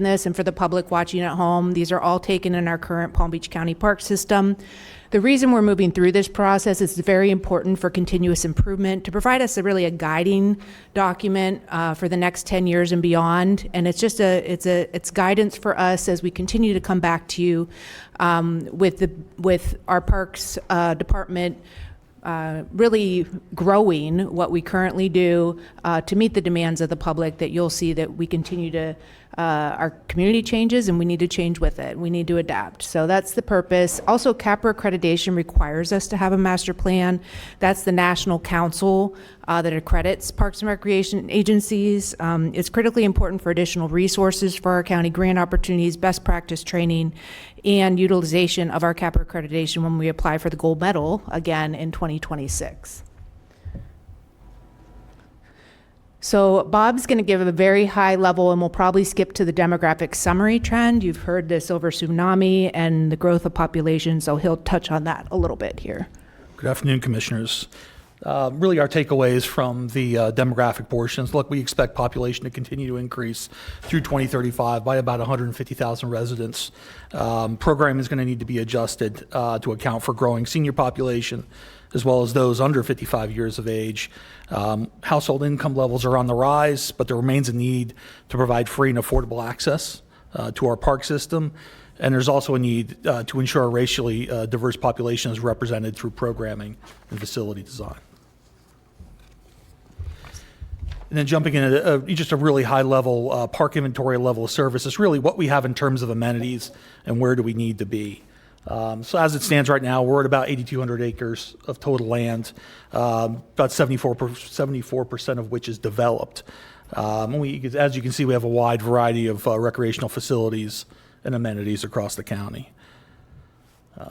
this, and for the public watching at home, these are all taken in our current Palm Beach County Park system. The reason we're moving through this process is very important for continuous improvement to provide us a guiding document for the next 10 years and beyond. And it's just it's guidance for us as we continue to come back to you with our parks department really growing what we currently do to meet the demands of the public, that you'll see that we continue to, our community changes and we need to change with it. We need to adapt. So that's the purpose. Also, CAPRA accreditation requires us to have a master plan. That's the national council that accredits parks and recreation agencies. It's critically important for additional resources for our county, grant opportunities, best practice training, and utilization of our CAPRA accreditation when we apply for the gold medal again in 2026. So Bob's going to give a very high level, and we'll probably skip to the demographic summary trend. You've heard this over tsunami and the growth of population, so he'll touch on that a little bit here. Good afternoon, commissioners. Really our takeaways from the demographic portions. Look, we expect population to continue to increase through 2035 by about 150,000 residents. Program is going to need to be adjusted to account for growing senior population, as well as those under 55 years of age. Household income levels are on the rise, but there remains a need to provide free and affordable access to our park system. And there's also a need to ensure a racially diverse population is represented through programming and facility design. And then jumping into just a really high level park inventory level of service is really what we have in terms of amenities and where do we need to be. So as it stands right now, we're at about 8,200 acres of total land, about 74% of which is developed. As you can see, we have a wide variety of recreational facilities and amenities across the county.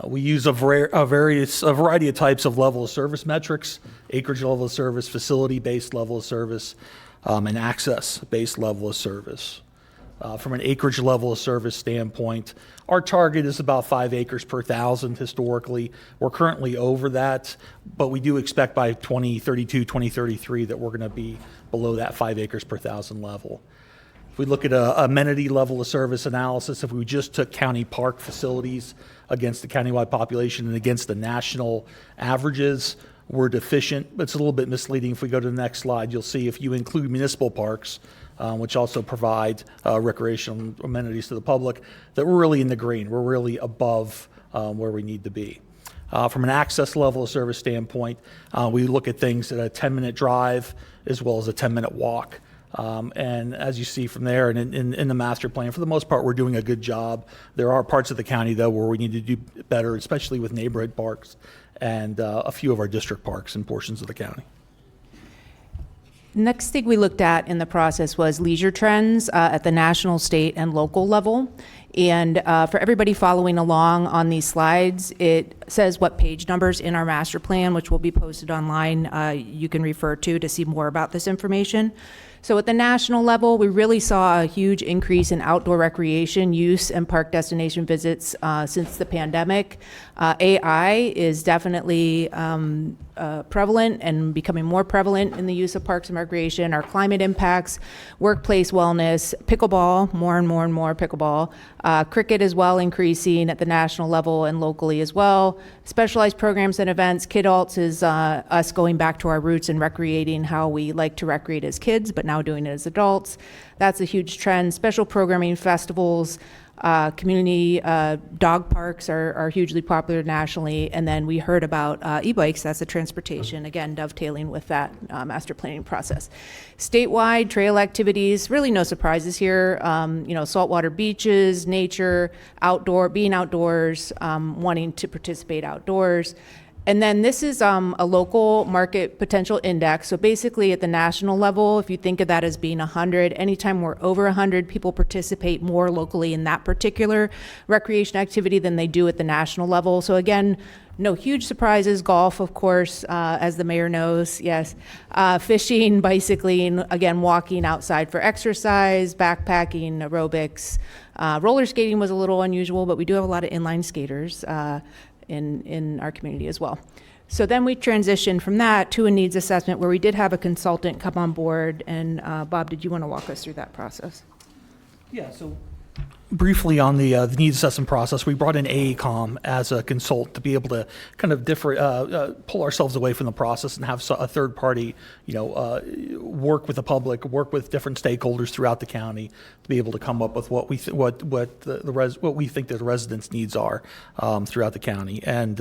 We use a variety of types of level of service metrics: acreage level of service, facility-based level of service, and access-based level of service. From an acreage level of service standpoint, our target is about 5 acres per thousand historically. We're currently over that, but we do expect by 2032, 2033 that we're going to be below that 5 acres per thousand level. If we look at a amenity level of service analysis, if we just took county park facilities against the countywide population and against the national averages, we're deficient. But it's a little bit misleading. If we go to the next slide, you'll see if you include municipal parks, which also provide recreational amenities to the public, that we're really in the green. We're really above where we need to be. From an access level of service standpoint, we look at things at a 10-minute drive as well as a 10-minute walk. And as you see from there and in the master plan, for the most part, we're doing a good job. There are parts of the county, though, where we need to do better, especially with neighborhood parks and a few of our district parks in portions of the county. Next thing we looked at in the process was leisure trends at the national, state, and local level. And for everybody following along on these slides, it says what page numbers in our master plan, which will be posted online, you can refer to see more about this information. So at the national level, we really saw a huge increase in outdoor recreation use and park destination visits since the pandemic. AI is definitely prevalent and becoming more prevalent in the use of parks and recreation. Our climate impacts, workplace wellness, pickleball, more and more and more pickleball, cricket as well increasing at the national level and locally as well. Specialized programs and events, Kidults is us going back to our roots and recreating how we like to recreate as kids, but now doing it as adults. That's a huge trend. Special programming, festivals, community dog parks are hugely popular nationally. And then we heard about e-bikes. That's the transportation, again, dovetailing with that master planning process. Statewide trail activities, really no surprises here. Saltwater beaches, nature, being outdoors, wanting to participate outdoors. And then this is a local market potential index. So basically at the national level, if you think of that as being 100, anytime we're over 100, people participate more locally in that particular recreation activity than they do at the national level. So again, no huge surprises. Golf, of course, as the mayor knows, yes. Fishing, bicycling, again, walking outside for exercise, backpacking, aerobics. Roller skating was a little unusual, but we do have a lot of inline skaters in our community as well. So then we transitioned from that to a needs assessment where we did have a consultant come on board. And Bob, did you want to walk us through that process? Yeah, so briefly on the needs assessment process, we brought in AECom as a consultant to be able to kind of pull ourselves away from the process and have a third party, work with the public, work with different stakeholders throughout the county to be able to come up with what we what we think that the residents' needs are throughout the county. And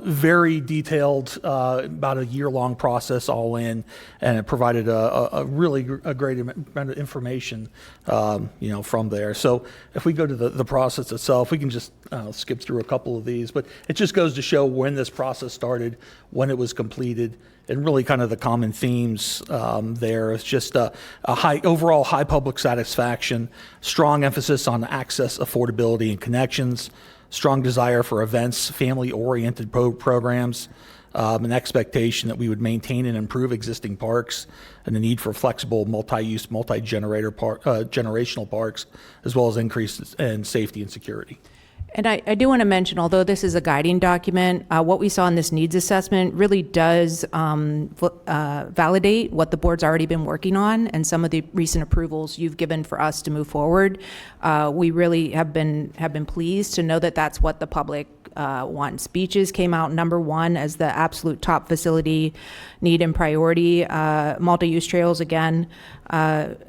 very detailed, about a year-long process all in, and it provided a great amount of information, from there. So if we go to the process itself, we can just skip through a couple of these, but it just goes to show when this process started, when it was completed, and really kind of the common themes there. It's just a overall high public satisfaction, strong emphasis on access, affordability, and connections, strong desire for events, family-oriented programs, an expectation that we would maintain and improve existing parks, and the need for flexible, multi-use, generational parks, as well as increases in safety and security. And I do want to mention, although this is a guiding document, what we saw in this needs assessment really does validate what the board's already been working on and some of the recent approvals you've given for us to move forward. We really have been pleased to know that that's what the public wants. Beaches came out number one as the absolute top facility need and priority. Multi-use trails again.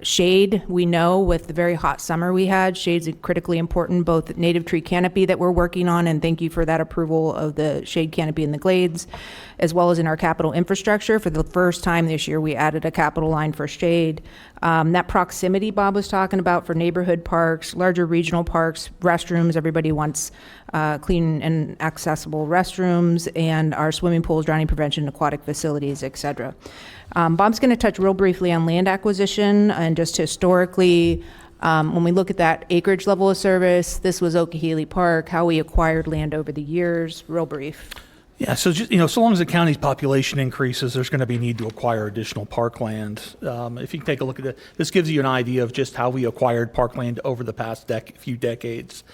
Shade, we know with the very hot summer we had, shade's critically important, both native tree canopy that we're working on, and thank you for that approval of the shade canopy in the glades, as well as in our capital infrastructure. For the first time this year, we added a capital line for shade. That proximity Bob was talking about for neighborhood parks, larger regional parks, restrooms, everybody wants clean and accessible restrooms, and our swimming pools, drowning prevention, aquatic facilities, et cetera. Bob's going to touch real briefly on land acquisition, and just historically, when we look at that acreage level of service, this was Okeechobee Park, how we acquired land over the years, real brief. Yeah, so just, so long as the county's population increases, there's going to be need to acquire additional parkland. If you take a look at it, this gives you an idea of just how we acquired parkland over the past few decades.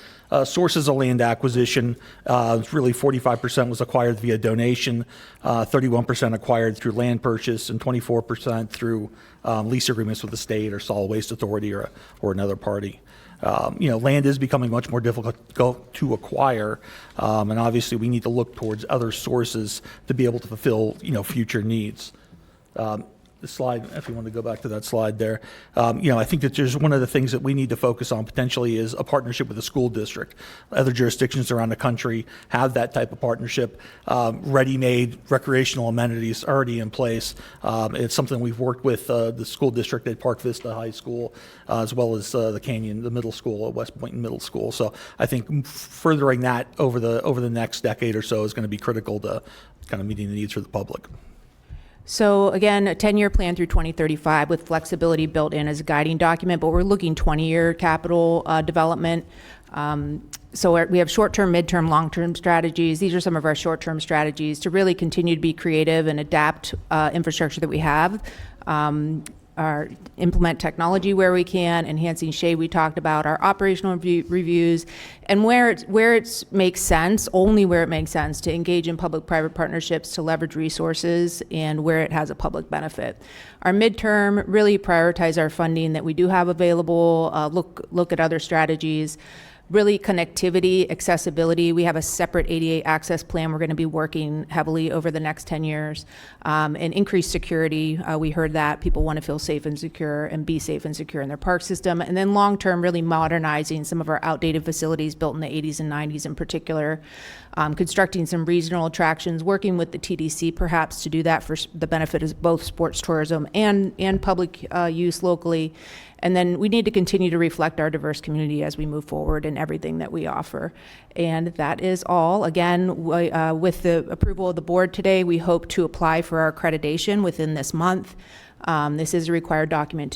Sources of land acquisition, really 45% was acquired via donation, 31% acquired through land purchase, and 24% through lease agreements with the state or solid waste authority or another party. Land is becoming much more difficult to acquire, and obviously we need to look towards other sources to be able to fulfill, future needs. The slide, if you want to go back to that slide there, I think that there's one of the things that we need to focus on potentially is a partnership with the school district. Other jurisdictions around the country have that type of partnership, ready-made recreational amenities already in place. It's something we've worked with the school district at Park Vista High School, as well as the middle school at West Point Middle School. So I think furthering that over the next decade or so is going to be critical to kind of meeting the needs for the public. So again, a 10-year plan through 2035 with flexibility built in as a guiding document, but we're looking 20-year capital development. So we have short-term, midterm, long-term strategies. These are some of our short-term strategies to really continue to be creative and adapt infrastructure that we have. Implement technology where we can, enhancing shade we talked about, our operational reviews, and where it makes sense, only where it makes sense, to engage in public-private partnerships to leverage resources and where it has a public benefit. Our midterm, really prioritize our funding that we do have available, look at other strategies. Really connectivity, accessibility. We have a separate ADA access plan we're going to be working heavily over the next 10 years. And increased security. We heard that people want to feel safe and secure and be safe and secure in their park system. And then long term, really modernizing some of our outdated facilities built in the 80s and 90s in particular. Constructing some regional attractions, working with the TDC perhaps to do that for the benefit of both sports tourism and public use locally. And then we need to continue to reflect our diverse community as we move forward in everything that we offer. And that is all. Again, with the approval of the board today, we hope to apply for our accreditation within this month. This is a required document